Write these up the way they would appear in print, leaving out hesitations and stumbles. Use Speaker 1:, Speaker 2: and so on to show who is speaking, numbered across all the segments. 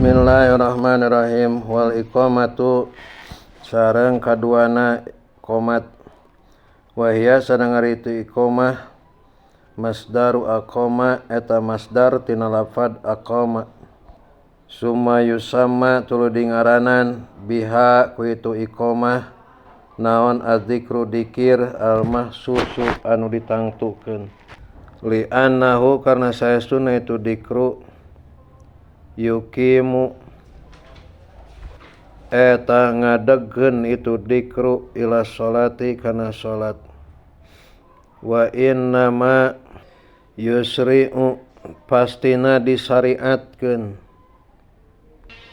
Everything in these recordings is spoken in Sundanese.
Speaker 1: Bismillahirrahmanirrahim. Wal iqamatu sareng kaduana qomat. Wahia sareng ari itu iqamah masdaru aqama eta masdar tina lafad aqama. Summa yusamma tuluy ngaranan biha ku itu iqamah naon adzikru dikir al mahsusu anu ditangtukeun. Li annahu karna saestuna itu dikru yukimu eta ngadegkeun itu dikru ila sholati kana salat. Wa innama yusri'u pastina disyariatkeun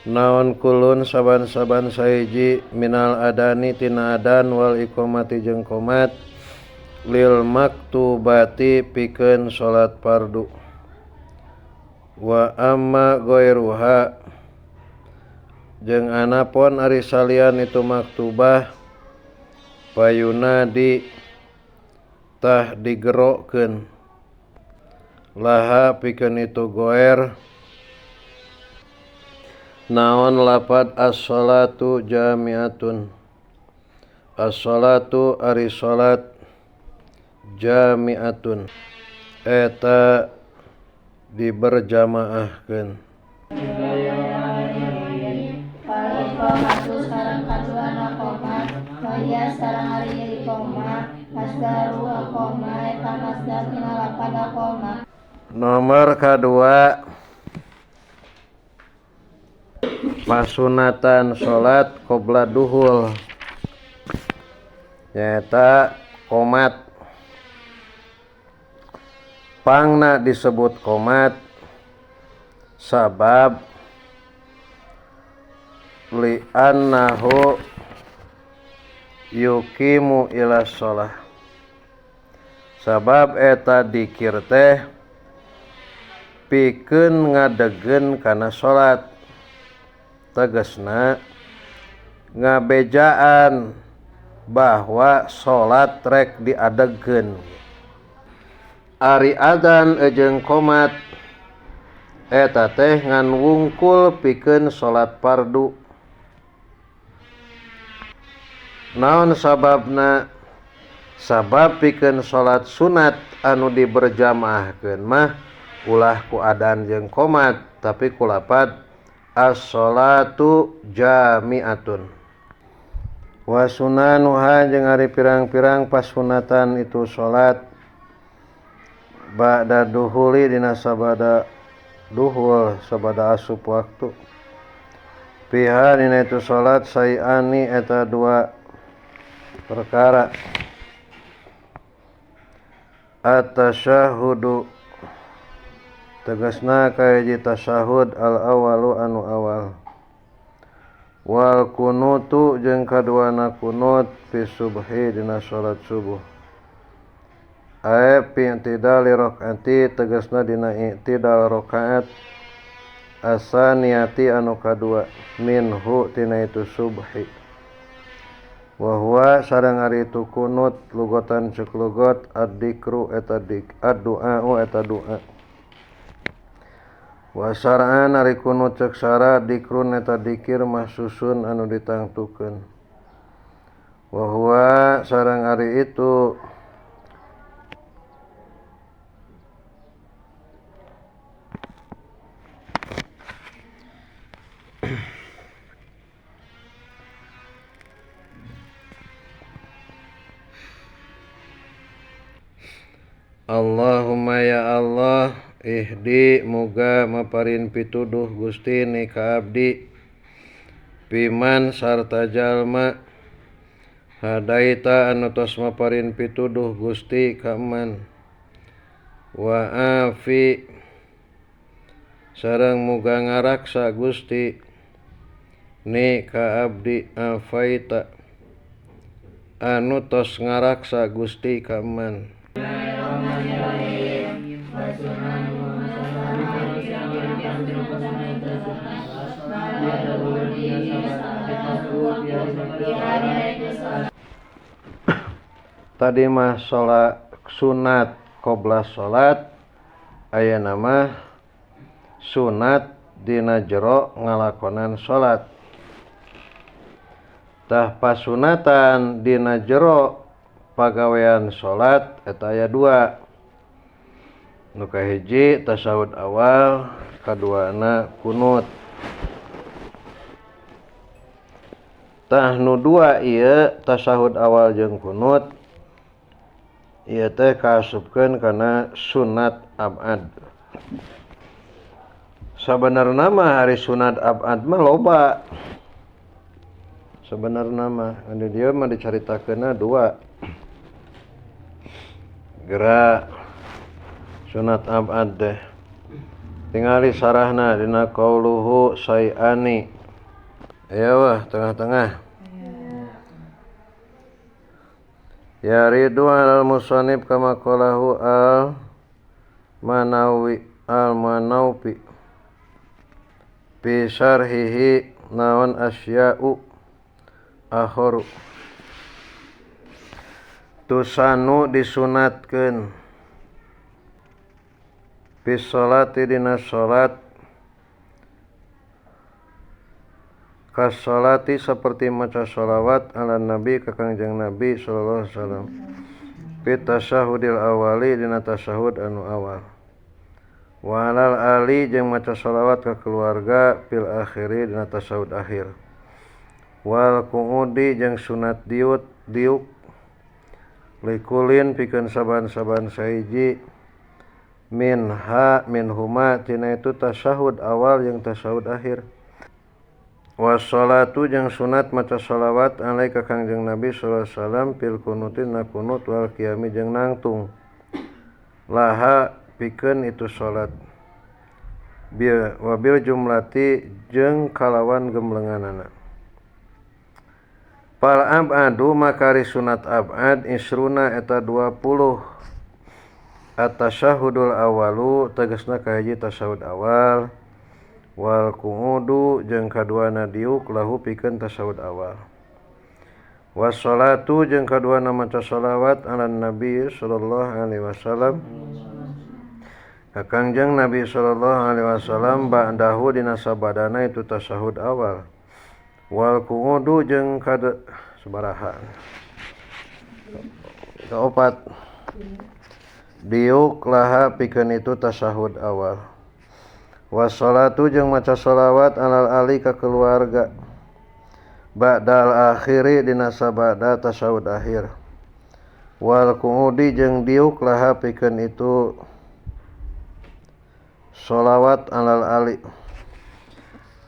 Speaker 1: naon kulun saban-saban sahiji minal adani tina adan wal iqamati jeung qomat lil maktubati pikeun salat fardu. Wa amma ghairuha jeung anapun ari salian itu maktubah payunadi tah digerokeun laha pikeun itu goer naon lafad as-shalatu jami'atun. As-shalatu ari salat jami'atun eta diberjamaahkeun.
Speaker 2: Iqamatu sareng kaduana qomat wahia sareng ari iqamah masdaru aqama eta masdar tina lafad aqama.
Speaker 1: Nomor kadua pasunatan salat qobla duhul nyaeta qomat. Pangna disebut qomat sabab li annahu yukimu ila sholah. Sabab eta dikir teh pikeun ngadegkeun kana salat. Tegasna ngabejaan bahwa salat rek diadegkeun. Ari adzan jeung qomat eta teh ngan wungkul pikeun salat fardu. Naon sababna? Sabab pikeun salat sunat anu diberjamaahkeun mah ulah ku adzan jeung qomat tapi ku lafad as-sholatu jami'atun. Wa sunanuha jeung ari pirang-pirang pasunatan itu salat ba'da duhuli dina sabada duhul sabada asup waktu. Piha dina itu salat sayani eta dua perkara. At-tasyahhudu tegasna kahiji tasyahud al-awalu anu awal. Wal kunutu jeung kaduana kunut fi subhi dina salat subuh. Ae fi i'tidali rakaati tegasna dina i'tidal rakaat asaniyati anu kadua minhu tina itu subhi. Wa huwa sareng ari itu kunut lugatan ceuk lugot ad-dikru eta dik ad-du'a eta du'a. Wa syar'an ari kunut ceuk syara dikrun eta dikir mahsusun anu ditangtukeun. Wa huwa sareng ari itu Allahumma ya Allah ihdi muga maparin pituduh Gusti ni ka abdi piman sarta jalma hadaita anu tos maparin pituduh Gusti ka man wa afi sareng muga ngaraksa Gusti ni ka abdi afaita anu tos ngaraksa Gusti ka man. Tadi mah sholat sunat qobla sholat, aya nama sunat dina jero ngalakonan salat. Tah pasunatan dina jero pagawean salat eta aya 2. Nu kahiji tasahud awal, kaduana kunut. Tah nu 2 ieu tasahud awal jeung kunut ieu teh kaasupkeun kana sunat abad. Sabenerna mah hari sunat abad mah loba. Sabenerna mah anu dieu mah dicaritakeunna 2. Geura sunat abad teh tingali sarahna dina qauluhu sayani. Aya wah tengah-tengah. Ya ridu al musannif kama qalahu al Manawfi fi syarhihi naon asya'u akharu. Tusanu disunatkeun fi sholati dina salat kas sholati seperti maca sholawat ala nabi ka Kangjeng Nabi sallallahu alaihi wasallam fi tasyahudil awali dina tasyahud anu awal wa alal ali jeung maca sholawat ka keluarga fil akhiri dina tasyahud akhir wal qu'udi jeung sunat diuk likulin pikeun saban-saban sahiji minhuma tina itu tasyahud awal jeung tasyahud akhir. Wassalatu jeung sunat maca sholawat alai ka Kangjeng Nabi sallallahu alaihi wasallam fil kunutin na kunut wal qiyami jeung nangtung laha pikeun itu salat wabil jumlati jeung kalawan gemblenganana. Pal abadu makari sunat abad isruna eta 20 at-tasyahudul awalu tegasna kahiji tasyahud awal wal qu'udu jeung kaduana diuk lahu pikeun tasyahud awal wassalatu jeung kaduana maca shalawat ala nabi sallallahu alaihi wasallam ka Kangjeng Nabi sallallahu alaihi wasallam ba'dahu dina sabadana itu tasyahud awal wal qu'udu jeung sabaraha kaopat diuk laha pikeun itu tasyahud awal wassalatu jeung maca sholawat alal ali ka keluarga ba'dal akhiri dina sabada tasyahud akhir wal qu'udi jeung diuk laha pikeun itu sholawat alal ali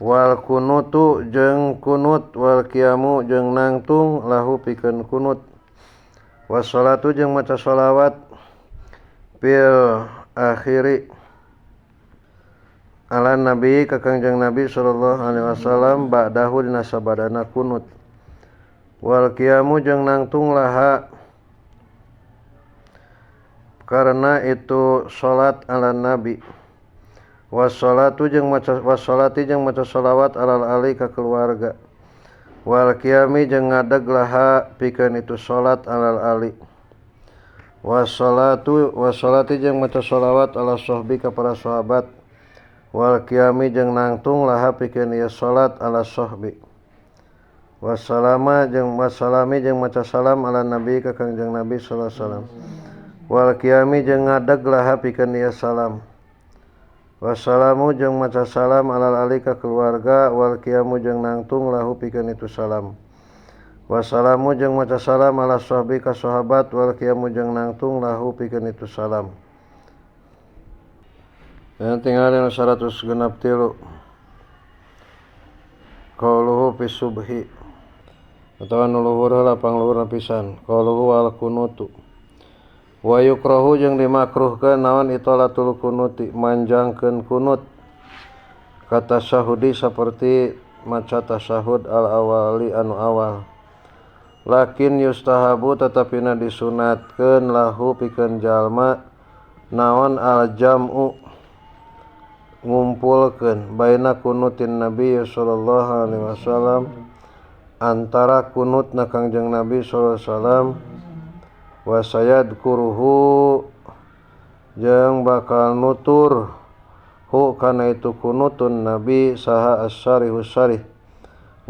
Speaker 1: wal kunutu jeung kunut wal qiyamu jeung nangtung lahu pikeun kunut wassalatu jeung maca sholawat fil akhiri ala nabi ka Kangjeng Nabi sallallahu alaihi wasallam ba'dahu dina sabadana kunut wal qiyamu jeung nangtung laha karena itu salat ala nabi wassalatu jeung maca sholawat alal ali ka keluarga wal qiyami jeung ngadeg laha pikeun itu salat alal ali wassalati jeung maca sholawat ala sahbi ka para sahabat wal qiyami jeung nangtung laha pikeun ieu salat ala sahbi wassalami jeung maca salam ala nabi ka Kangjeng Nabi sallallahu alaihi wasallam wal qiyami jeung ngadeg laha pikeun ieu salam wassalamu jeung maca salam alal ali ka keluarga wal qiyamu jeung nangtung lahu pikeun itu salam wassalamu jeung maca salam ala sahbi ka sahabat wal qiyamu jeung nangtung lahu pikeun itu salam. Yang tinggal 163 qauluhu fi subhi atawa nu luhur heula pangluhurna pisan qauluhu wal kunutu wa yukrahu jeung dimakruhkeun naon itolatul kunuti manjangkeun kunut kata syahudi saperti maca tasyahud al awali anu awal lakin yustahabu tetapina disunatkeun lahu pikeun jalma naon al jam'u ngumpulkeun baina kunutin Nabi sallallahu alaihi wasallam antara kunutna Kangjeng Nabi sallallahu alaihi wasallam wa sayadkuruhu jeung bakal nutur hu kana itu kunutun nabi saha as-sarihus sarih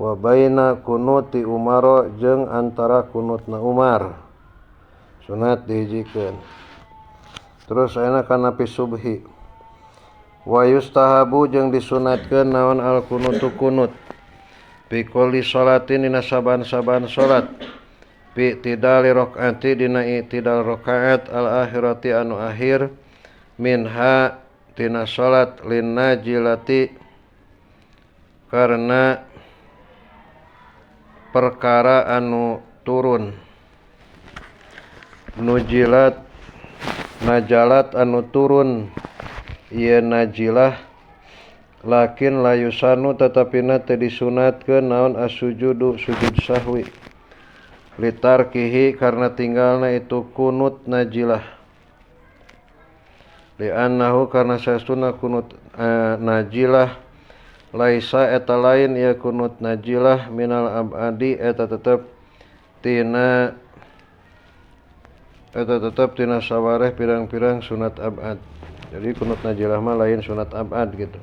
Speaker 1: wa baina kunuti Umar jeung antara kunutna Umar sunat dihijikeun. Terus ayeuna kana fi subhi wa yustahabu jeung disunatkeun naon al kunutu kunut fi kulli sholatin dina saban-saban salat fi tidali rakaati dina itidal rakaat al akhirati anu akhir minha tina salat lin najilati karena perkara anu turun nujilat najalat anu turun ieu najilah lakin layusanu tetapina teu disunatkeun naon as-sujudu sujud sahwi litarkihi karena tinggalna itu kunut najilah li'annahu karena sesuna kunut najilah laisa eta lain ya kunut najilah minal abadi eta tetep tina sawareh pirang-pirang sunat abad. Jadi kunut najilah mah lain sunat abad gitu.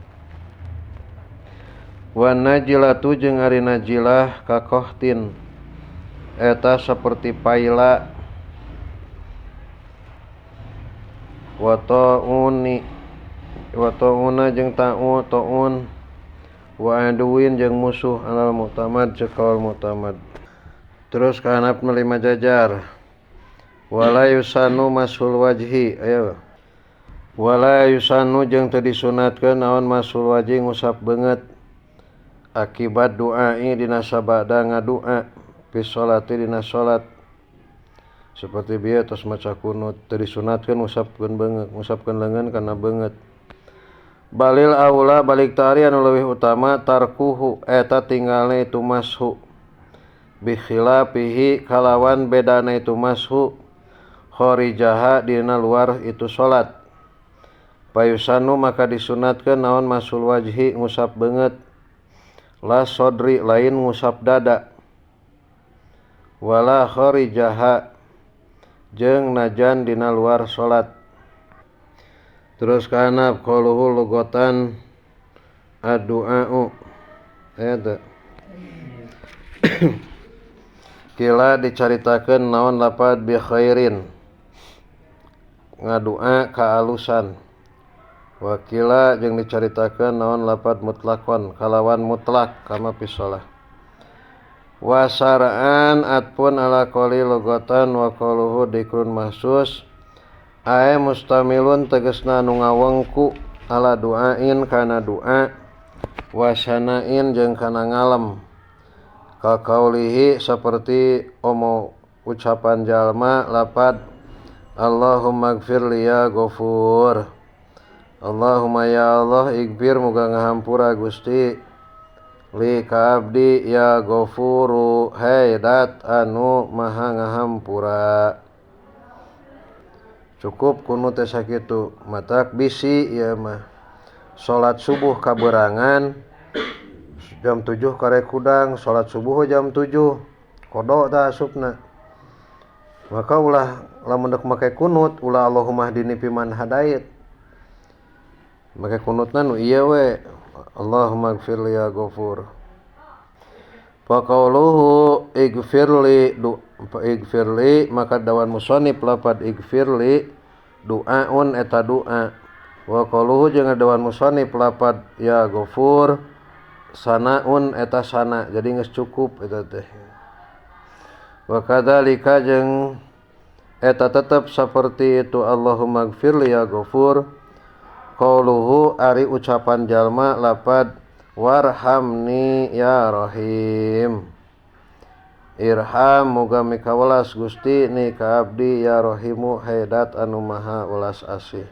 Speaker 1: Wa najilatu jeung ari najilah kakohtin eta seperti paila wa ta'una jeung ta'un wa aduin jeung musuh alal mu'tamad cekal mu'tamad. Terus kahanapna 5 jajar wala yusanu masul wajhi ayo wala yusanu jeung teu disunatkeun naon masul wajhi ngusap beungeut akibat du'ai dina sabada ngadua fi sholati dina sholat seperti bieu tos maca kunut teu disunatkeun ngusapkeun beungeut ngusapkeun leungeun kana beungeut. Balil aula balik tari anu leuwih utama tarkuhu eta tinggalna itu mashu bi khilafihi kalawan bedana itu mashu kharijaha dina luar itu salat payusanu maka disunatkeun naon masul wajhi ngusap beungeut la sodri lain ngusap dada wala kharijaha jeung najan dina luar salat. Terus kana qauluhu lugotan ad-du'a'u eta kila dicaritakeun naon lapad bi khairin ngadua kaalusan wakila jeung dicaritakeun naon lapad mutlaqon kalawan mutlak kama fi shalah wa syara'an atpun ala qouli lugotan wa qauluhu dikrun mahsus ae mustamilun tegasna anu ngawengku ala du'ain kana du'a wa syanain jeung kana ngalem ka qaulihi saperti ucapan jalma lapad Allahumma gfirli ya ghafur Allahumma ya Allah ighfir muga ngahampura Gusti li ka abdi ya ghafuru haidat anu maha ngahampura. Cukup kunut teh sakitu matak bisi ieu mah salat subuh kaberangan jam 7 karek kudang salat subuh jam 7 kodok tah asupna maka ulah lamun deuk make kunut ulah Allahumma hdini fiman hadait make kunutna nu ieu we Allahumma ighfirli ya ghafur fa qauluhu ighfirli maka dawan musannif lafad ighfirli du'aun eta du'a wa qauluhu jeung dawan musannif lafad ya ghafur sanaun eta sana jadi geus cukup eta teh. Wa kadzalika jeung eta tetep saperti itu Allahumma ighfirli ya ghafur qauluhu ari ucapan jalma lafad warhamni ya rahim irham muga mikawelas Gusti ni ka abdi ya rahimu haidat anu maha welas asih.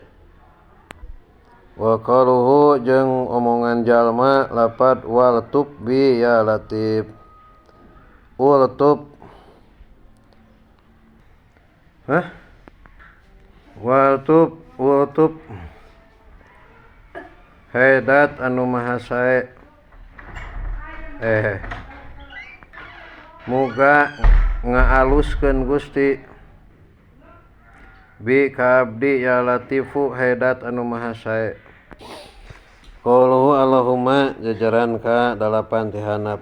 Speaker 1: Wa qauluhu jeung omongan jalma lafad wal tub bi ya latif wal tub wal tub haidat anu maha sae muga ngaaluskeun Gusti bi ka abdi ya latifu haidat anu maha sae Qauluhu Allahumma jajaran ka dalapan ti hanap.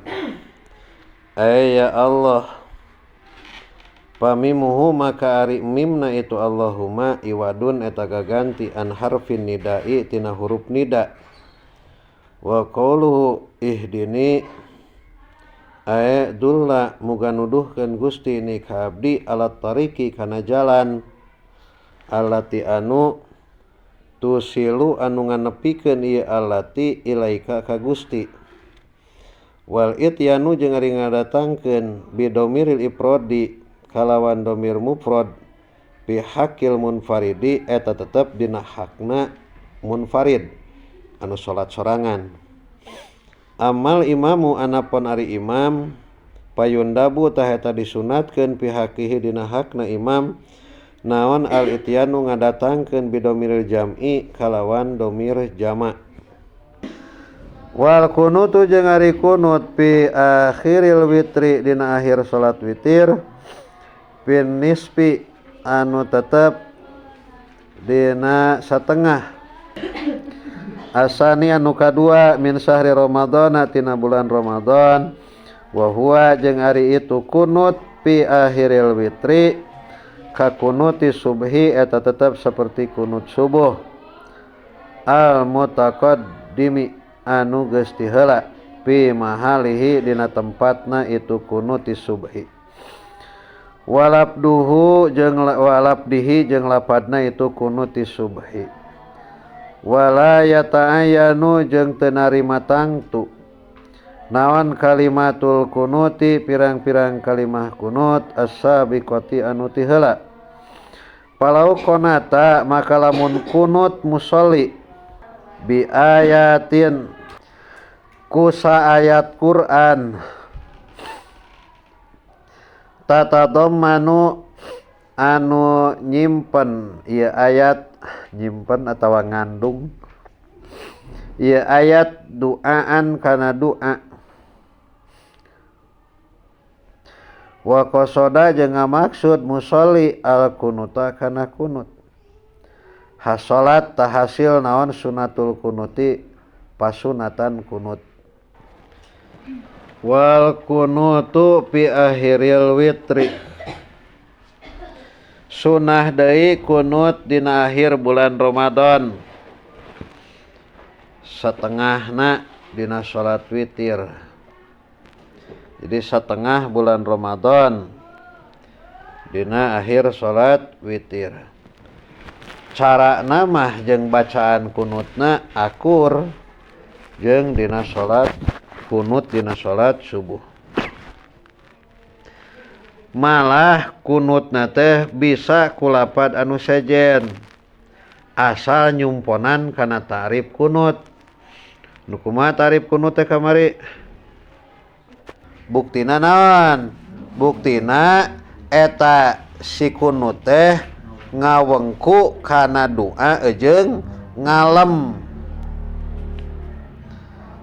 Speaker 1: Ya Allah, pamimuhu maka ari mimna itu Allahumma iwadun eta gaganti an harfin nidai tina huruf nida. Wa qauluhu ihdini dulla muga nuduhkeun Gusti ni ka abdi alat tariki kana jalan allati anu tusilu anu nganepikeun ieu allati ilaika ka Gusti. Wal ityanu jeung ari ngadatangkeun bidomiril ifradi kalawan domir mufrad bi hakil munfaridi eta tetep dina hakna munfarid anu salat sorangan. Amal imamu anapun ari imam payundabu tah eta disunatkeun pihakihi dina hakna imam naon al ityanu ngadatangkeun bidomiril jam'i kalawan domir jama'. Wal kunutu jeung ari kunut fi akhiril witri dina akhir salat witir bin nisfi anu tetep dina satengah asani anu kadua min syahri Ramadan tina bulan Ramadan wa huwa jeung ari itu kunut fi akhiril witri ka kunuti subhi eta tetap seperti kunut subuh al mutaqaddimi anu geus ti heula fi mahalihi dina tempatna itu kunuti subhi. Walabdihi jeung lapadna itu kunuti subhi. Wala yata'ayyanu jeung teu narima tangtu naon kalimatul kunuti pirang-pirang kalimah kunut as-sabiqati anu ti heula. Palau qonata maka lamun kunut musolli bi ayatin ku saayat Quran tatadammanu anu nyimpen ieu ayat nyimpen atawa ngandung ieu ayat duaan kana doa wa qasada jeung ngamaksud musolli al kunuta kana kunut hasolat tahasil naon sunatul kunuti pasunatan kunut. Wal kunutu fi akhiril witri sunah deui kunut dina akhir bulan Ramadan setengahna dina salat witir. Jadi setengah bulan Ramadan dina akhir salat witir. Cara namah jeung bacaan kunutna akur jeung dina salat kunut dina salat subuh. Malah kunutna teh bisa kulapad anu sejen asal nyumponan kana ta'rif kunut. Nu kumaha ta'rif kunut teh kamari? Buktina naon? Buktina eta si kunut teh ngawengku kana doa jeung ngalem.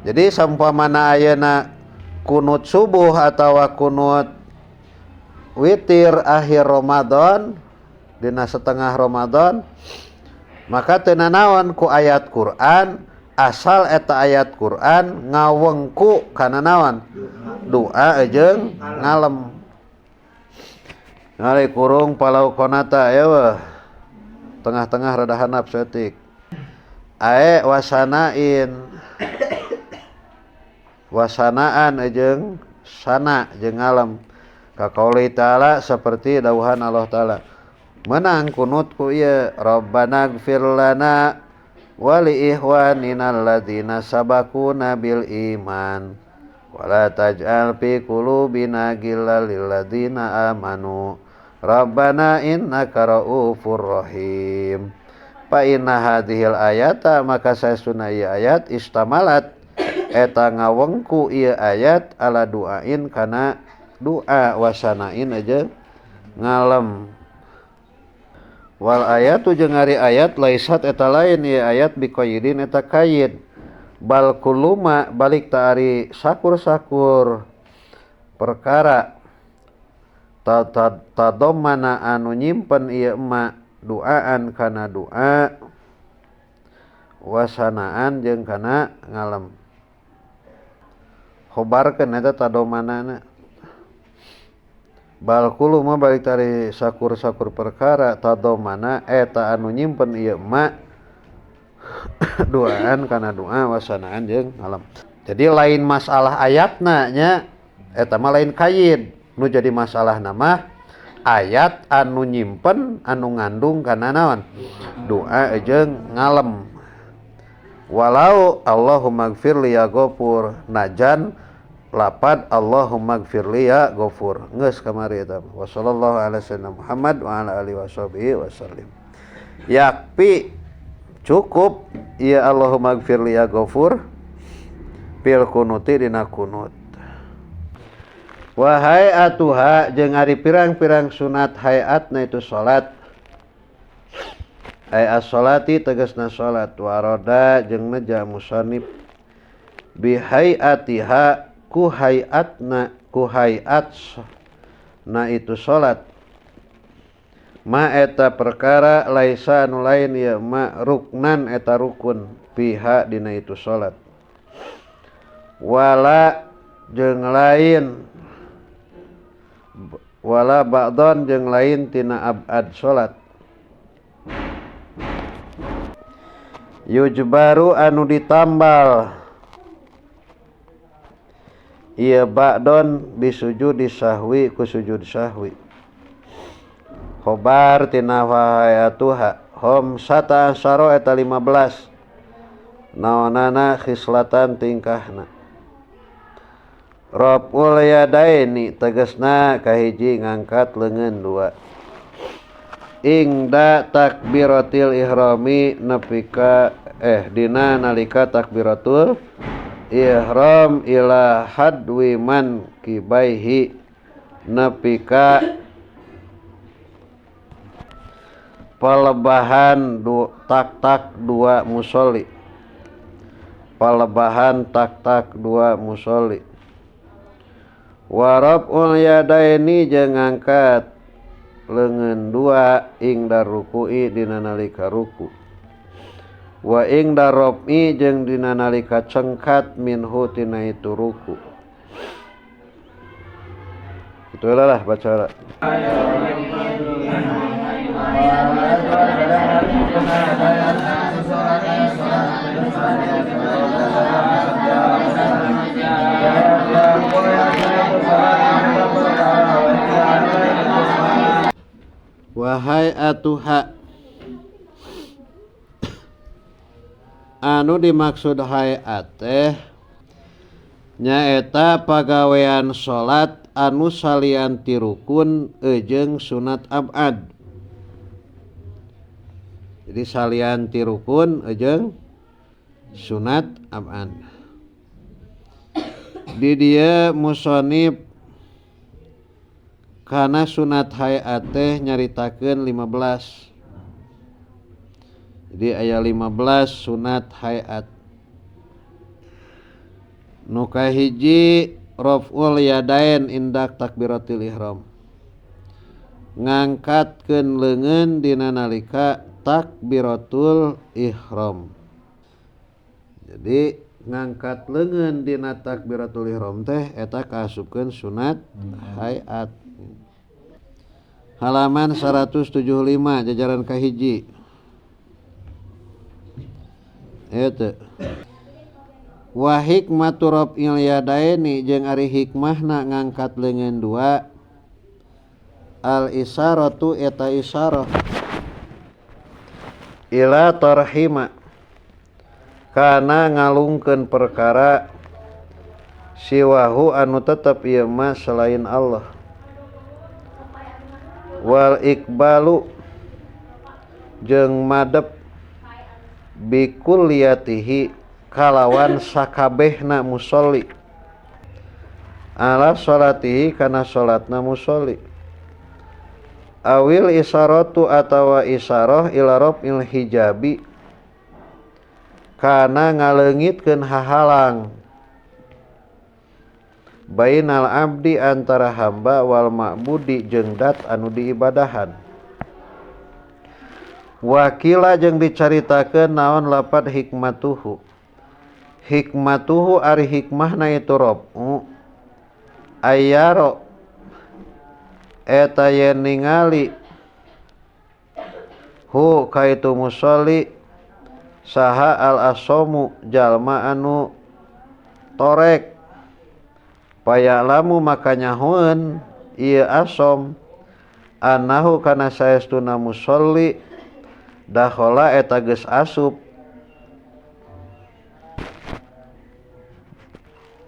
Speaker 1: Jadi sampamana ayeuna kunut subuh atawa kunut witir akhir Ramadan dina setengah Ramadan maka teu nanaon ku ayat Quran asal eta ayat Quran ngawengku kana naon? Doa jeung ngalem. Ngali kurung palau konata ya tengah-tengah rada hanap setik. Wasanaan jeung sana jeung ngalem. Ka qauli ta'ala seperti dawuhan Allah Ta'ala. Menang kunut ku ieu Rabbana ighfir lana wa li ikhwanina alladzina sabaquna bil iman wa la taj'al fi qulubina ghillan lil ladzina amanu Rabbana innaka ra'ufur rahim. Fa inna hadhil ayata maka saestuna ieu ayat istamalat eta ngawengku ieu ayat ala duain kana doa wasanain aja ngalem. Wal ayatu jeung ari ayat laisat eta lain ieu ayat biqayyidin eta qayyid bal kulluma balik ta ari sakur-sakur perkara tadammana anu nyimpen ieu ma duaan kana doa wasanaan jeung kana ngalem. Khobarkeun eta tadomanana. Bal kulu mah balik tari sakur-sakur perkara tadomana eta anu nyimpen ieu mah duaan kana doa wasanaan jeung ngalem. Jadi lain masalah ayatna nya eta mah lain kaid. Nu jadi masalah nama ayat anu nyimpen anu ngandung kana naon? Doa jeung ngalem. Walau Allahumma gfirli ya ghafur najan lapad Allahumma gfirli ya ghafur. Geus kamari eta. Wa sallallahu ala sayyidina Muhammad wa ala alihi washabihi wasallim. Yakfi cukup ya Allahumma gfirli ya ghafur fil kunuti dina kunut. Wa hayatuha jeung ari pirang-pirang sunat hayatna itu salat. Ay as-salati tegasna salat wa arada jeung naja musannif bi hayatiha ku hayatna ku hayat na itu salat ma eta perkara laisa anu lain ya ma ruknan eta rukun piha dina itu salat wala jeung lain wala ba'don jeung lain tina abad salat yujbaru anu ditambal ieu ba'don bisujudi sahwi ku sujud sahwi khobar tina hayatuha hom sata asyara eta 15 naonana khislatan tingkahna raf'ul yadaini tegasna kahiji ngangkat leungeun dua ingda takbiratil ihrami nepika dina nalika takbiratul ihram ila hadwi man kibaihi nepika palebahan tak-tak dua musolli palebahan tak-tak dua musolli warabul yadaini jeung ngangkat leungeun dua ingda ruku'i dina nalika ruku wa ingda rafi jeung dina nalika cengkat minhu tina itu ruku itu lah baca wahai atuha anu dimaksud hayat teh nyaeta pagawean salat anu salian ti rukun jeung sunat abad. Jadi salian ti rukun jeung sunat abad. Di dieu musonib kana sunat hayat teh nyaritakeun 15. Jadi aya 15 sunat hayat. Nu kahiji raf'ul yadain indak takbiratul ihram. Ngangkatkeun leungeun dina nalika takbiratul ihram. Jadi ngangkat leungeun dina takbiratul ihram teh eta kaasupkeun sunat hayat. Halaman 175 jajaran kahiji. Eta wa hikmatu raf'il yadaini jeung ari hikmahna ngangkat leungeun dua al isaratu eta isyarah ila tarhima kana ngalungkeun perkara siwahu anu tetep ieu mah selain Allah wal iqbalu jeung madep bikulliyatihi kalawan sakabehna musolli ala sholatihi kana sholatna musolli awil isaratu atawa isarah ila raf'il hijabi kana ngaleungitkeun hahalang bainal abdi antara hamba wal ma'budi jeung dat anu diibadahan Wakila jeung dicaritakeun naon lapad hikmatuhu. Hikmatuhu ari hikmahna itu rabu ayaro eta yen ningali hu kaitu musolli saha al asomu jalma anu torek payalamu makanya hueun ieu asom anahu kana saestuna musolli dakhala eta geus asup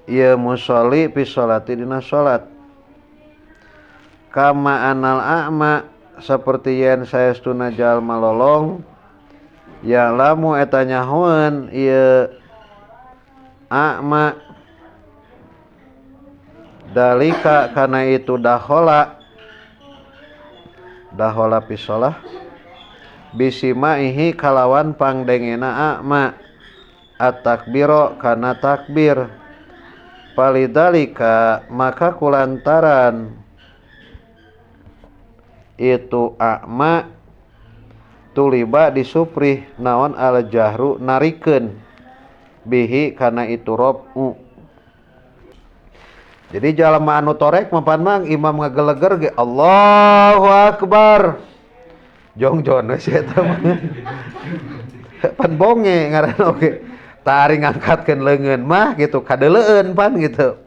Speaker 1: ieu musolli fi sholati dina salat kama anal a'ma saperti yen saestuna jalma lolong ya lamu eta nyahoeun ieu a'ma dalika kana itu dakhala pisolah bisimaihi kalawan pangdengena a'ma at-takbiro kana takbir palidalika maka kulantaran itu a'ma tuliba disuprih naon al jahru narikeun bihi kana itu rabu. Jadi jalma anu torek mapan mang imam ngageleger ge Allahu akbar jongjon we eta mah pan bonge ngaranna oge tari ngangkatkeun leungeun mah gitu kadeuleueun pan gitu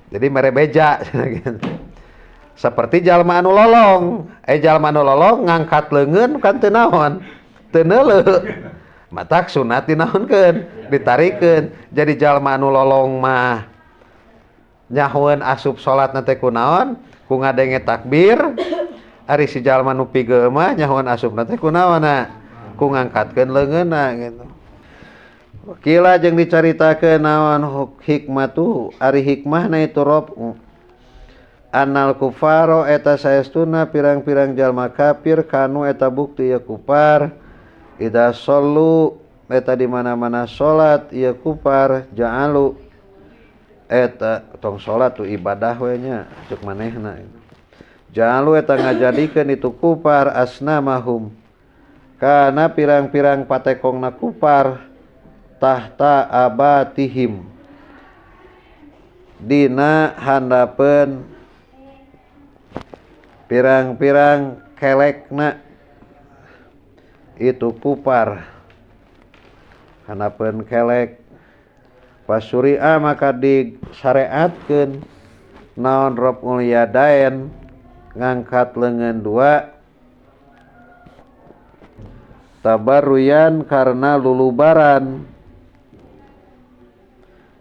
Speaker 1: jadi mere beja gitu. Seperti jalma anu lolong jalma anu lolong ngangkat leungeun kan teu naon teu neuleuh matak sunat dinaonkeun ditarikeun jadi jalma anu lolong mah nyahoeun asup salatna teh kunaon ku ngadenge takbir ari si jalma nu pigeu mah nyahoeun asupna teh kunaonna ku ngangkatkeun leungeunna gitu. Kila jeung dicaritakeun naon hikmatu ari hikmahna itu rabu annal kufaro eta saestuna pirang-pirang jalma kafir kanu eta bukti ya kufar ida shollu eta di mana-mana salat ieu kufar ja'alu eta tong salat tu ibadah we nya ceuk manehna ja'alu eta ngajadikeun itu kufar asnamahum kana pirang-pirang patekongna kufar tahta abatihim dina handapeun pirang-pirang kelekna itu kufar handapeun kelek pasuri'a maka disyariatkeun naon raf'ul yadain ngangkat leungeun dua tabarruyan karena lulubaran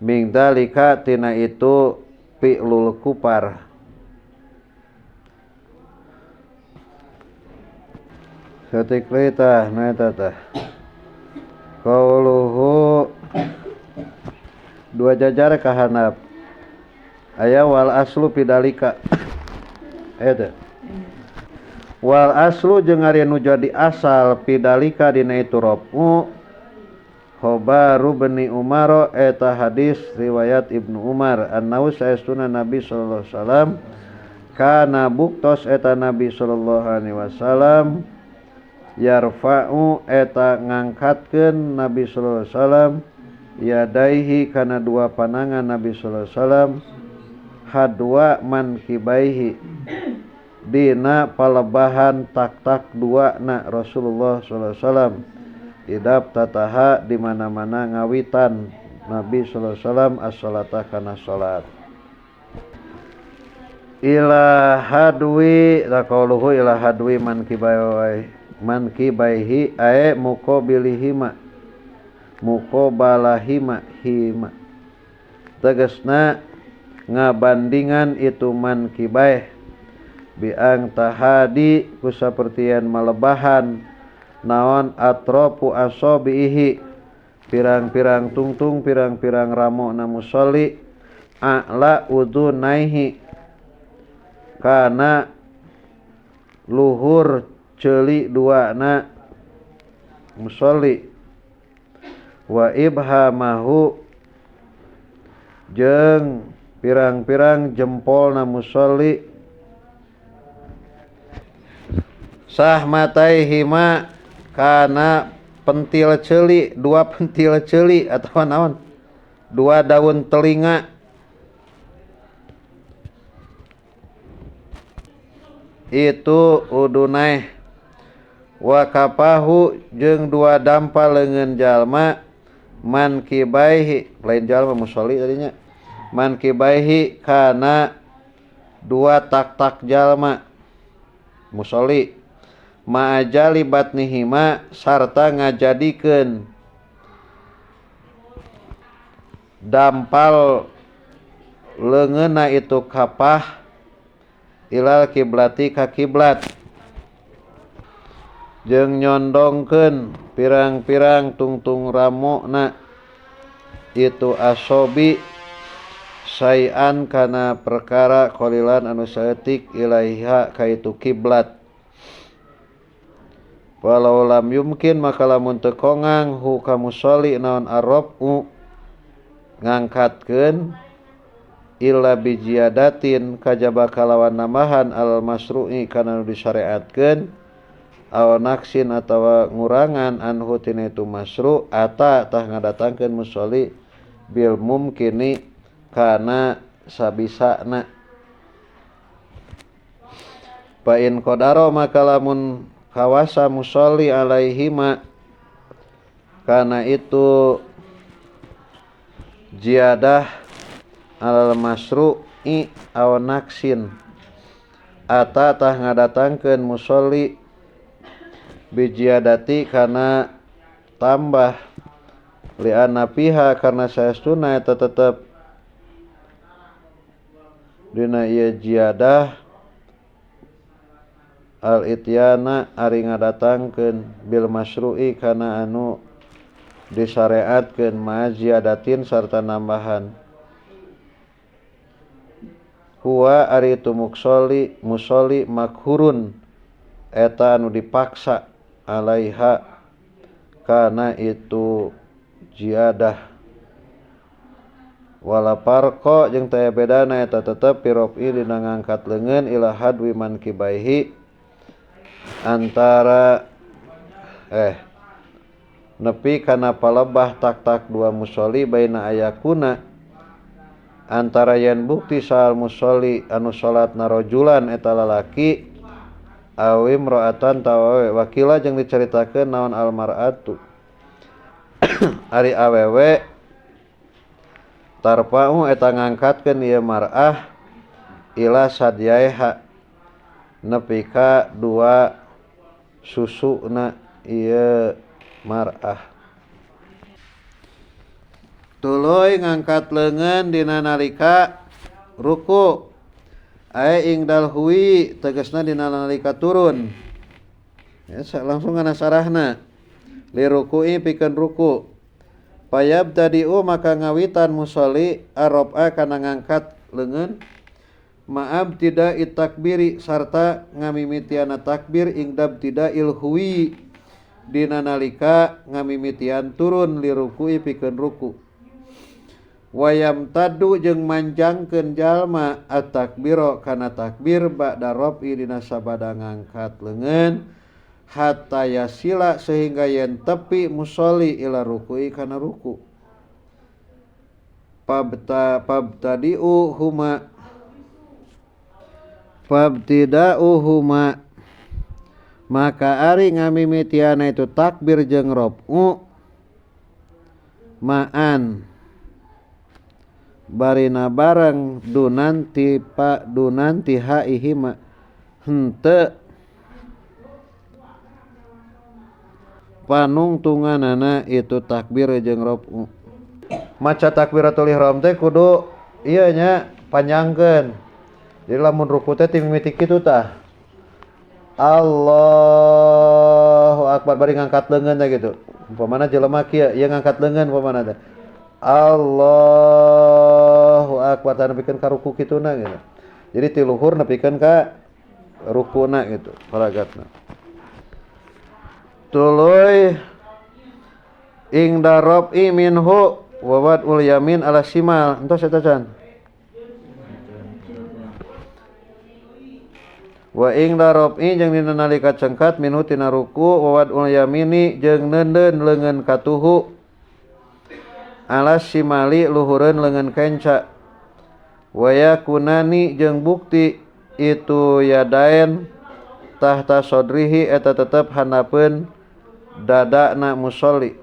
Speaker 1: ming dalika tina itu fi'lul kufar satik leita na eta tah qauluhu dua jajar kahanap aya wal aslu pidalika eta wal aslu jeung ari nu jadi asal pidalika dina itu rabu khobaru bani Umar eta hadis riwayat Ibnu Umar annahu saestuna Nabi sallallahu alaihi wasallam kana buktos eta Nabi sallallahu alaihi wasallam yarfa'u eta ngangkatkeun Nabi sallallahu alaihi wasallam yadaihi kana dua panangan Nabi sallallahu alaihi wasallam hadwa mankibaihi dina palebahan tak-tak dua na Rasulullah sallallahu alaihi wasallam idab tataha di mana-mana ngawitan Nabi sallallahu alaihi wasallam as-salata kana salat ila hadwi taqauluhu ila hadwi mankibaihi ae muqabilihima muqabalahima hima tegasna ngabandingan itu mankibaih biang tahadi ku sapertian malebahan naon atropu asabihi pirang-pirang tungtung pirang-pirang ramona musolli a'la udunaihi kana luhur ceuli duana musolli wa ibhamahu jeung pirang-pirang jempolna musolli sahmataihima kana pentil ceuli, 2 pentil ceuli atawa naon 2 daun telinga. Itu udunai wa kapahu jeung 2 dampal leungeun jalma man kibaihi lain jalma musolli tadinya man kibaihi kana 2 tak-tak jalma musolli ma'ajali batnihima sarta ngajadikeun dampal leungeunna itu kapah ilal kiblati ka kiblat jeung nyondongkeun pirang-pirang tungtung ramona itu asobi sayan kana perkara qalilan anu saeutik ilaiha ka itu kiblat. Walau lam yumkin maka lamun teu kongang hu ka musolli naon arrafu ngangkatkeun illa bijiyadatin kajaba kalawan nambahan al masru'i kana nu disyariatkeun aw naksin atawa ngurangan anhu tina itu masru' ata tah ngadatangkeun musolli bil mumkini kana sabisana. Fa in qadara maka lamun kawasa musolli alaihima kana itu ziyadah alal masru'i aw naksin ata tah ngadatangkeun musolli bijiyadati kana tambah li'anna fiha karna saestuna eta tetep dina ieu ziyadah al ityana ari ngadatangkeun bil masru'i kana anu disyariatkeun ma ziyadatin sarta nambahan. Huwa ari itu musolli makhurun eta anu dipaksa alaiha kana itu ziyadah wala parqa jeung teu bedana eta tetep pirofi dina ngangkat leungeun ila hadwi man kibaihi antara nepi kana palebah tak-tak 2 musolli baina ayakuna antara yen bukti saal musolli anu salatna rajulan eta lalaki awim ro'atan tawawe wakila jeung diceritakeun naon almar'atu ari awewe tarpa'u eta ngangkatkeun ieu mar'ah ila sadyaiha nepi ka 2 susuna ieu mar'ah. Tuluy ngangkat leungeun dina nalika ruku ai ingdal huwi tegasna dina nalika turun ya langsung kana sarahna li ruku'i pikeun ruku payab tadiu maka ngawitan musolli arab'a kana ngangkat leungeun ma'ab tidak itakbiri sarta ngamimitiana takbir ingdab tidak ilhuwi dina nalika ngamimitian turun li ruku'i pikeun ruku wayam tadu jeung manjangkeun jalma at-takbiro kana takbir ba'da rafi dina sabada ngangkat leungeun hatta yasila sehingga yen tepi musolli ila ruku'i kana ruku Fabtida'uhuma maka ari ngamimitiana itu takbir jeung raf'u ma'an barina bareng dunanti haihima henteu panungtunganana itu takbir jeung raf'u maca takbiratul ihram teh kudu ieu nya panjangkeun. Jadi lamun ruku teh timimiti kitu tah. Allahu akbar bari ngangkat leungeun teh gitu. Umpamana jelema kieu ieu ngangkat leungeun umpamana teh. Allahu akbar tah nepikeun ka ruku kituna gitu. Jadi ti luhur nepikeun ka rukuna gitu, paragatna. Tuluy ingda rafi minhu wa wad'ul yamin ala shimal. Entos eta can. wa ing darofi jeung dina nalika cengkat minhu tina ruku wa wad'ul yamini jeung neundeun leungeun katuhu alas simali luhureun leungeun kenca wa yakunani jeung bukti itu yadaen tahta sodrihi eta tetep handapeun dadana musolli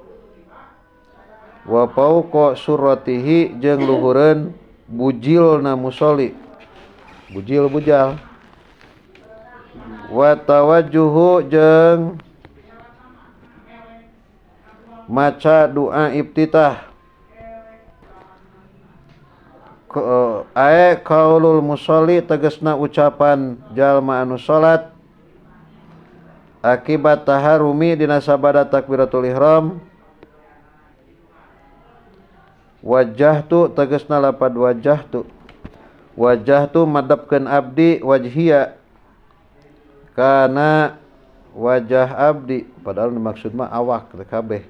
Speaker 1: wa fauqa surratihi jeung luhureun bujilna musolli bujil bujal wa tawajjuhu jeung maca doa iftitah qaulul musolli tegasna ucapan jalma anu salat akibat taharumi dina sabada takbiratul ihram wajjahtu tegasna lapad wajjahtu madapkeun abdi wajhiya kana wajah abdi padahal maksud mah awak teh kabeh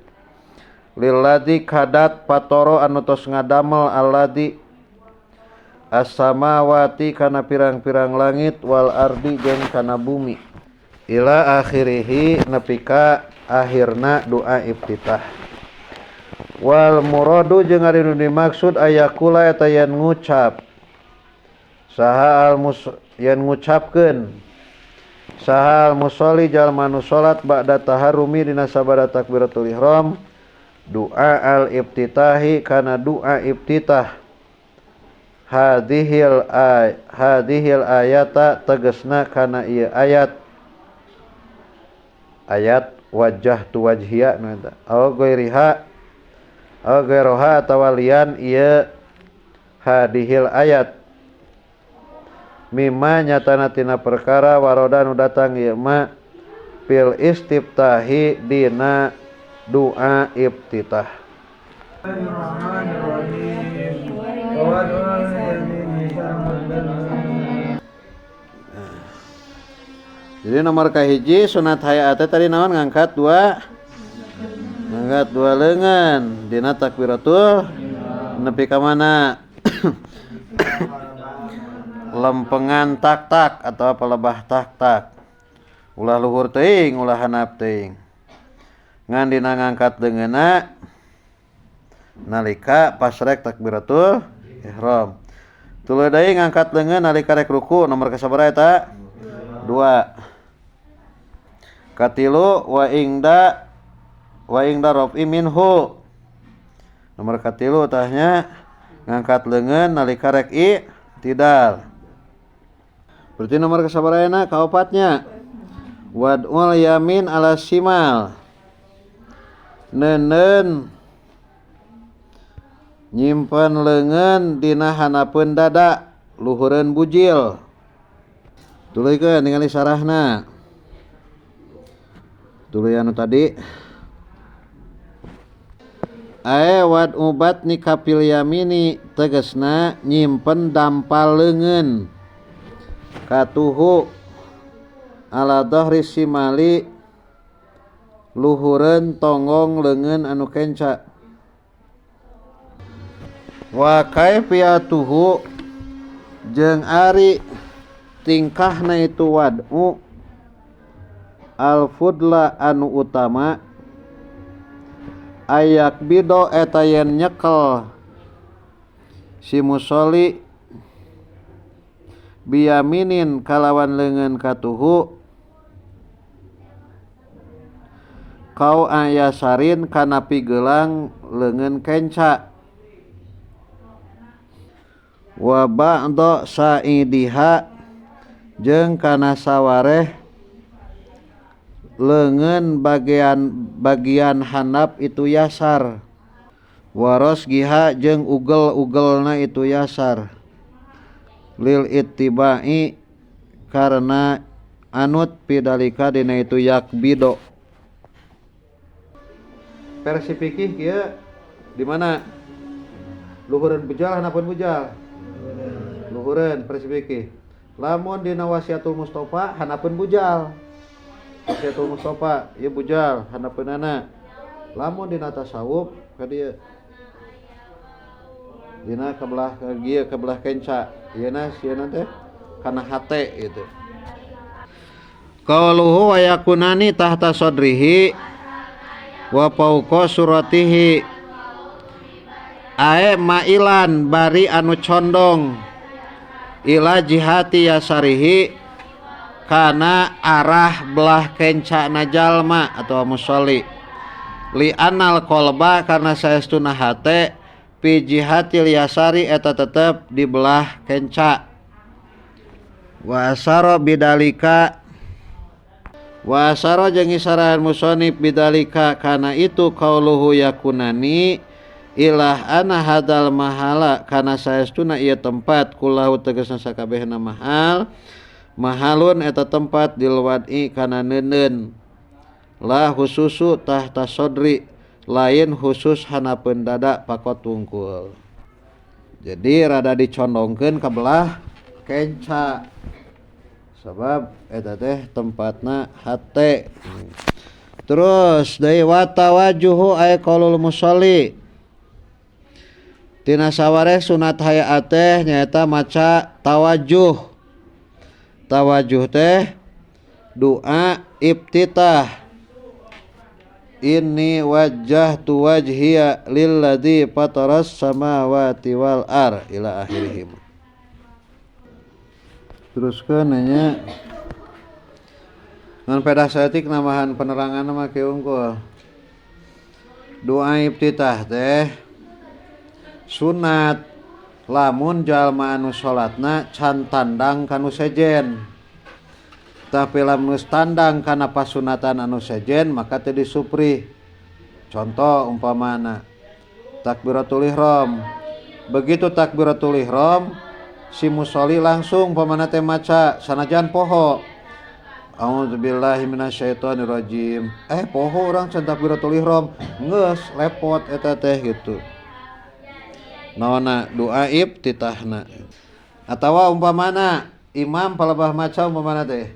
Speaker 1: lilladzi kadat patoro anu tos ngadamel alladzi as-samawati kana pirang-pirang langit wal ardi jeung kana bumi ila akhirih nepi ka akhirna doa iftitah wal muradu jeung ari nu dimaksud ayakula eta yen ngucap saha yen ngucapkeun saha al musolli jalma nu salat ba'da taharrumi dina sabada takbiratul ihram doa al iftitahi kana doa iftitah hadhil ayata tegasna kana ieu ayat wajjahtu wajhiya eta aw ghairiha atawa lian ieu hadhil ayat mimma nyatana tina perkara waroda nu datang ieu ma fil istiftahi dina doa iftitah. Jadi nomor kahiji sunat hayat tadi naon ngangkat dua leungeun dina takbiratul nepi ka mana lempengan tak-tak atau pelebah tak-tak ulah luhur teuing ulah handap teuing ngan dina ngangkat leungeunna nalika pas rek takbiratul ihram tuluy deui ngangkat leungeun nalika rek ruku nomor kasabaraha eta 2 katilu wa ingda rafi minhu nomor katilu tahnya ngangkat leungeun nalika rek i'tidal berarti nomor kasabaraha kaopatnya wad'ul yamin ala simal neundeun nyimpen leungeun dina hanapeun dada luhureun bujil tuluykeun ningali sarahna tuluy anu tadi wad ubat ni kapil yamini tegasna nyimpen dampal leungeun katuhu ala dhahri simali luhureun tonggong leungeun anu kenca wa kaifiyatuhu jeung ari tingkahna itu wad'u al-fudla anu utama ayak bido eta yen nyekel si musolli biyaminin kalawan leungeun katuhu kau ayasarin kana pigelang leungeun kenca wa ba'da sa'idiha jeung kana sawareh leungeun bagian handap itu yasar waros giha jeung ugel-ugelna itu yasar lil ittibai karena anut pidalika dina itu yakbido versi fikih kieu di mana luhureun bujal hanapeun bujal luhureun versi fikih lamun dina wasiatul mustofa hanapeun bujal wasiatul mustofa ieu bujal hanapeunana lamun dina tasawuf ka dieu dina kebelah kenca ieuna sieuna teh kana hate gitu qauluhu wa yakunani tahta sadrihi wa fawqa suratihi ae mailan bari anu condong ila jihati yasarihi kana arah belah kencana jalma atau musolli li anal qalba karena saestuna hate fi jihatil yasari eta tetep di belah kenca wa asara bidalika wa asara jeung isarahan musannif bidalika kana itu qauluhu yakunani ilah ana hadal mahala kana saestuna ieu tempat kullahu tegasna sakabehna mahal mahalun eta tempat dilwadi kana neuneun la khususu tahta sodri lain khusus hanapeun dada pakot wungkul jadi rada dicondongkeun ka belah kenca sabab eta teh tempatna hate. Terus deui wa tawajuhu ay qaulul musolli tina sawareh sunat hayaat teh nyaeta maca tawajuh. Tawajuh teh doa iftitah inni wajjahtu wajhiya lilladzi fataras samawati wal ar ila akhirihim. Teruskeun nya ngan pedah saeutik namahan penerangan mah kieu unggul. Doa iftitah teh sunat lamun jalma anu salatna can tandang kanu sejen. Tapi lamun geus tandang kana pasunatan anu sejen maka teu disupri. Contoh umpamana takbiratul ihram. Begitu takbiratul ihram si musolli langsung umpamana teh maca sanajan poho a'udzubillahi minasyaitonir rajim poho urang can takbiratul ihram geus lepot eta teh gitu. Naonna doa iftitahna atawa umpamana imam palebah maca umpamana teh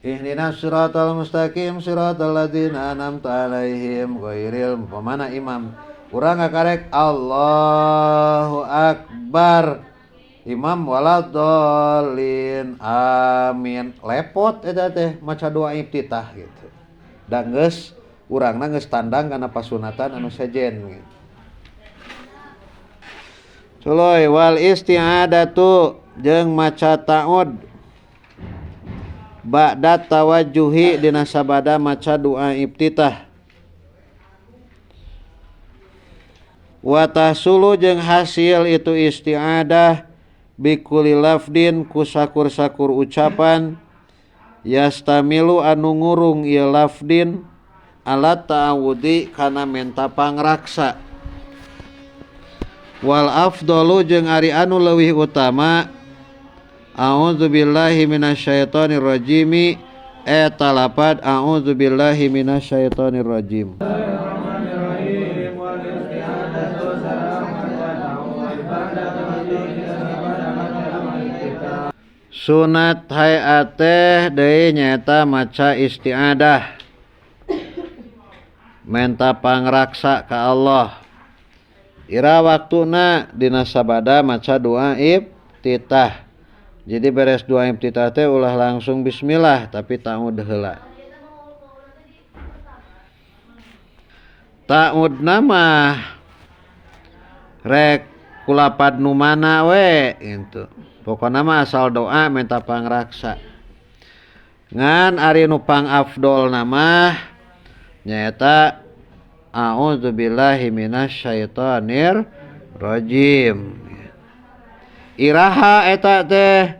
Speaker 1: ihdinas siratal mustaqim siratal ladzina an'amta alaihim ghairil umpamana imam urang ngakarek Allahu akbar imam waladhdallin amin lepot eta teh maca doa iftitah gitu da geus urangna geus tandang kana pasunatan anu sejen gitu. Culoy wal isti'adatu jeung maca ta'ud ba'da tawajjuhi dina sabada maca doa iftitah wa tahsulu jeung hasil itu isti'adah bikuli lafdin kusakur-sakur ucapan yastamilu anu ngurung ieu lafdin alat ta'awudi kana menta pangraksa wal afdalu jeung ari anu leuwih utama a'udzubillahi minasyaitonir rajim eta lapad a'udzubillahi minasyaitonir rajim. Sunat hayat teh deui nyaeta maca isti'adah menta pangraksa ka Allah. Ira waktuna dina sabada maca doa iftitah. Jadi beres doa iftitah teh ulah langsung bismillah tapi ta'ud heula. Ta'udna mah rek kulapad nu mana we gitu. Pokona mah asal doa menta pangraksa. Ngan ari nu pangafdol nama nyaeta a'udzubillahi minasyaitonir rajim. Iraha eta teh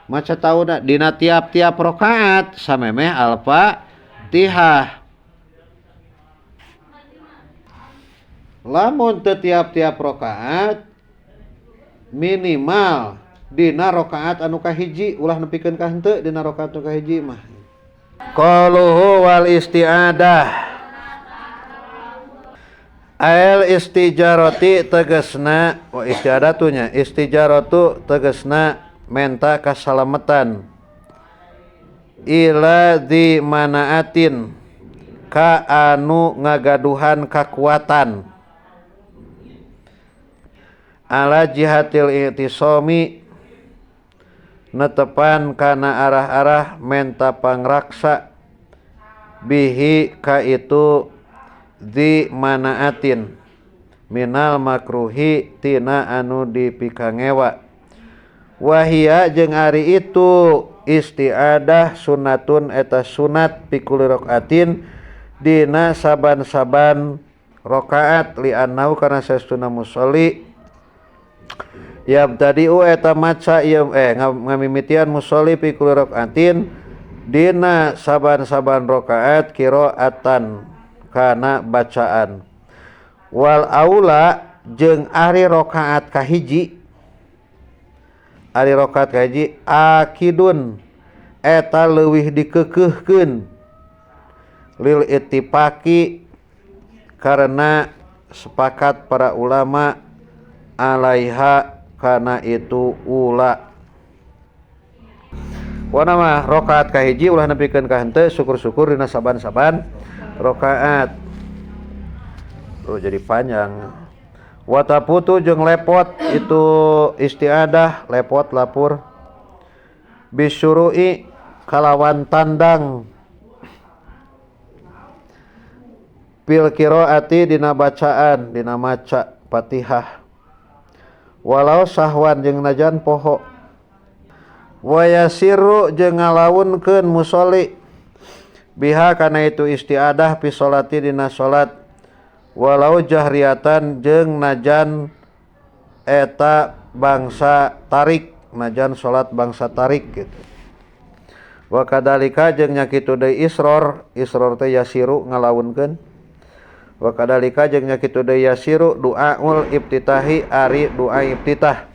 Speaker 1: maca tauna dina tiap-tiap rakaat samemeh al-Fatihah. Lamun teu tiap-tiap rakaat minimal dina rakaat anu kahiji ulah nepikeun ka henteu dina rakaat anu kahiji mah. Qauluhu wal isti'adah al istijarati tegasna wa istiadatunya istijaratu tegasna menta kasalametan ila di manaatin ka anu ngagaduhan kakuatan ala jihatil i'tisami netepan kana arah-arah menta pangraksa bihi ka itu di manaatin minal makruhi tina anu dipikangewa. Wahia jeung ari itu isti'adah sunnatun eta sunat pikul raqatin dina saban-saban rakaat li annau kana sastuna musolli yabtadi'u eta maca ngamimitian musolli pikul raqatin dina saban-saban rakaat qiraatan kana bacaan. Wal aula jeung ari rakaat kahiji akidun eta leuwih dikeukeuhkeun lil ittifaqi karena sepakat para ulama alaiha kana itu ula. Wana mah rakaat kahiji ulah nepikeun ka henteu syukur-syukur dina saban-saban rakaat. Jadi panjang. Wataputu jeung lepot itu istiadah lepot lapur bisyuru'i kalawan tandang pil qiraati dina bacaan dina maca Fatihah walau sahwan jeung najan poho wa yasiru jeung ngalaunkeun musolli biha kana itu istiadah fi sholati dina salat walau jahriyatan jeung najan eta bangsa tarik najan salat bangsa tarik gitu. Wa kadalika jeung nya kitu deui isror teh yasiru ngalaunkeun. Wa kadalika jeung nya kitu deui yasiru du'aul ibtitahi ari doa ibtitah.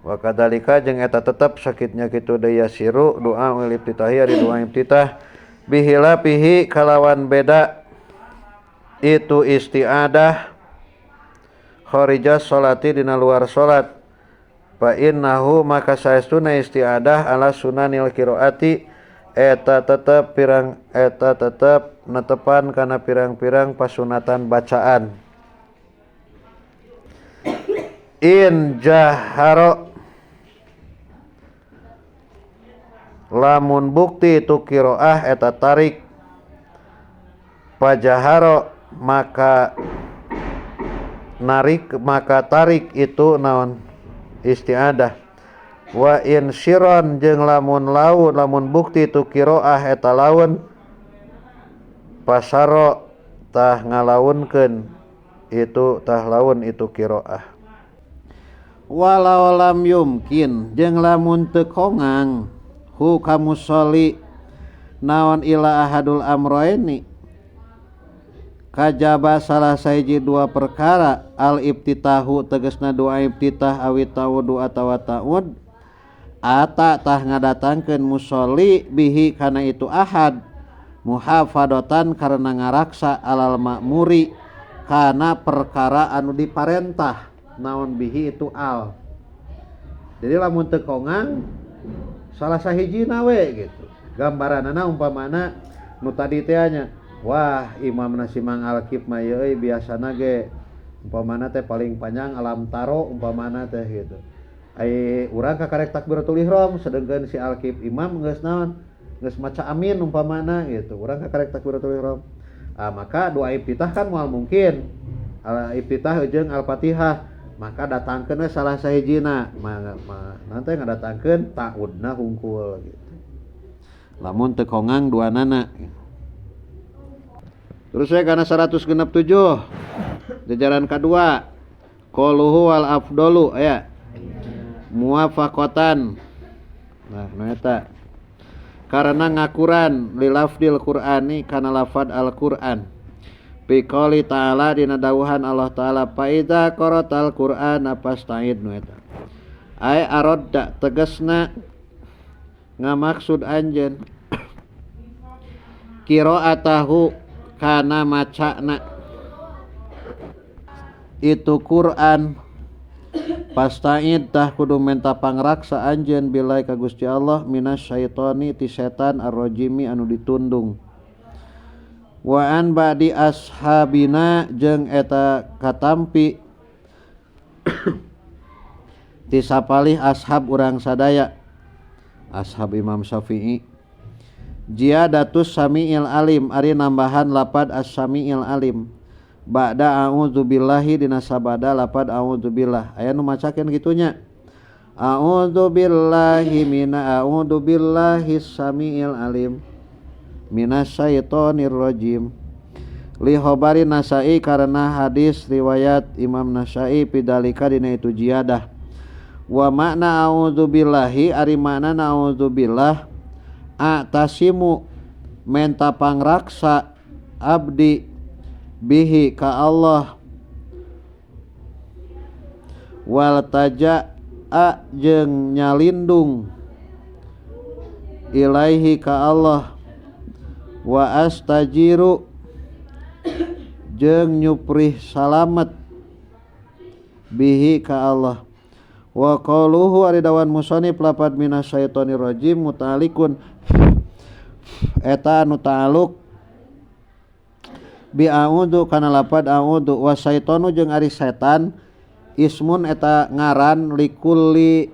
Speaker 1: Wa kadalika jeung eta tetep sakitnya kitu deui yasiru du'aul ibtitahi ari doa ibtitah bihilapihi kalawan beda itu istiadah kharijas sholati dina luar salat fa innahu maka saestuna istiadah ala sunanil qiraati eta tetep netepan kana pirang-pirang pasunatan bacaan. In jaharo lamun bukti itu qiraah eta tarik pajaharo maka tarik itu naon istiadah. Wa in siron jeung lamun bukti itu qiraah eta laun pasaro tah ngalaunkeun itu tah laun itu qiraah. Walau lam yumkin jeung lamun teu kongang hu ka musolli naon ila ahadul amroini kajaba salah sahiji dua perkara al ibtitahu tegasna doa ibtitah awit tawudu atawa ta'ud ata tah ngadatangkeun musolli bihi kana itu ahad muhafadatan karena ngaraksa alal ma'muri kana perkara anu diparentah naon bihi itu al. Jadi lamun teu kongang salah sahijina we gitu. Gambaranana umpamana nu tadi teh nya wah imam nasi mang alkib mah euy biasana ge umpamana teh paling panjang alam taro umpamana teh gitu. Ai urang kakarek takbiratul ihram sedengkeun si alkib imam geus naon geus maca amin umpamana gitu. Urang kakarek takbiratul ihram. Maka doa ibtitah kan moal mungkin. Al ibtitah jeung al-Fatihah maka datangkeun we salah sahijina. Nanti ngadatangkeun ta'udna hungkul gitu. Lamun teu kongang duanana. Terus saya karena 167 jajaran kedua qauluhu wal afdalu ya muwafaqatan. Nah eta karena ngakuran lilafdil qur'ani kana lafad al-Qur'an bi qouli ta'ala dina dawuhan Allah taala fa idza qara'tal qur'ana fasta'id nu eta ai aradda tegasna ngamaksud anjeun qira'atahu kana macana itu Quran pasta'id tah kudu menta pangraksa anjeun bilai ka Gusti Allah minasyaitoni ti setan ar-rajimi anu ditundung. Wa an ba'di ashabina jeung eta katampi ti sapalih ashab urang sadaya ashab Imam Syafi'i. Ziyadatus samiil alim ari nambahan lapad as-samiil alim ba'da a'udzubillahi dina sabada lapad a'udzubillah. Aya nu macakeun kitunya. A'udzubillahi a'udzubillahis samiil alim minasyaitonir rajim. Li khabari Nasa'i karena hadis riwayat Imam Nasa'i pidalika dina itu ziyadah. Wa makna a'udzubillahi ari makna a'udzubillah atasimu menta pangraksa abdi bihi ka Allah wal taja'a jeung nyalindung ilaihi ka Allah wa astajiru jeung nyuprih salamet bihi ka Allah. Wa qauluhu ari dawan musannif lapad minasyaitonir rajim muta'alliqun eta anu ta'alluq bi a'udzu kana lapad a'udzu wa syaitonu jeung ari setan ismun eta ngaran likulli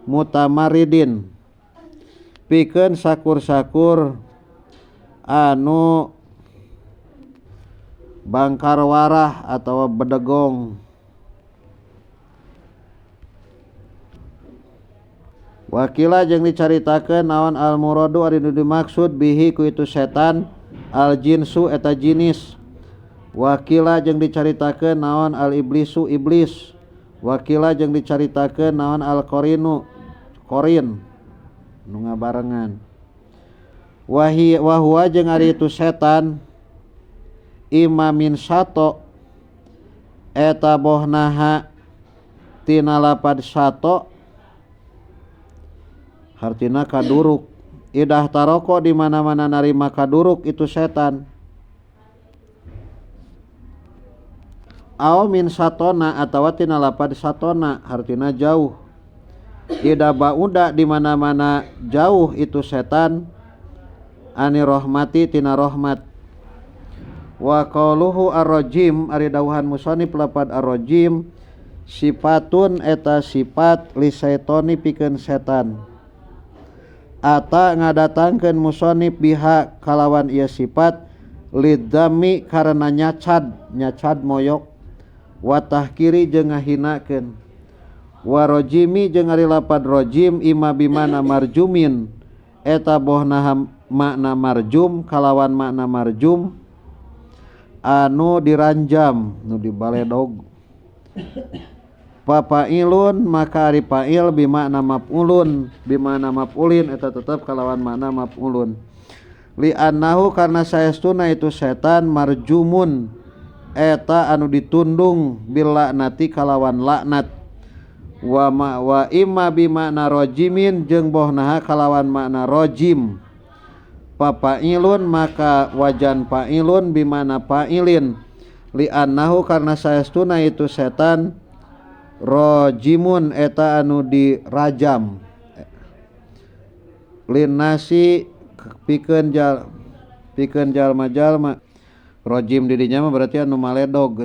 Speaker 1: mutamaridin pikeun sakur-sakur anu bangkar warah atawa bedegong. Wakila jeung dicaritakeun naon al muradu ari nu dimaksud bihi ku itu setan al jinsu eta jinis. Wakila jeung dicaritakeun naon al iblisu iblis. Wakila jeung dicaritakeun naon al qorinu qorin nu ngabarengan. Wa huwa jeung ari itu setan imamin sato eta bohnaha tina lapad sato artina kaduruk. Idah taroko di mana-mana narima kaduruk itu setan. Aw min satona atawa tina lapad satona artina jauh. Idah bauda di mana-mana jauh itu setan ani rahmati tina rahmat. Wa qauluhu ar-rajim ari dawuhan musannif lapad ar-rajim sifatun eta sifat li syaitoni pikeun setan. Ata ngadatangkeun musannif biha kalawan ieu sifat lidzami karena nyacad moyok wa tahkiri jeung ngahinakeun. Wa rajimi jeung ari lapad rajim ima bimana marjumin eta bohna makna marjum kalawan makna marjum anu diranjam nu dibaledog. Papailun maka ari fa'il bimakna maf'ulun bimana maf'ulin eta tetep kalawan makna maf'ulun. Li annahu karna saestuna itu setan marjumun eta anu ditundung bil laknati kalawan laknat. Wa imma bimakna rajimin jeung bohnaha kalawan makna rajim. Papailun maka wajan fa'ilun bimana fa'ilin li annahu karna saestuna itu setan rajimun eta anu dirajam linnasi pikeun jalma-jalma. Rajim di dinya mah berarti anu maledog.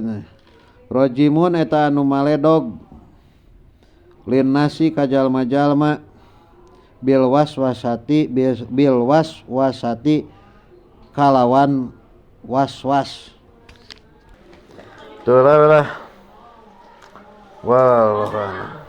Speaker 1: Rajimun eta anu maledog linnasi ka jalma-jalma bil waswasati kalawan waswas.
Speaker 2: Tulah wallahu a'lam.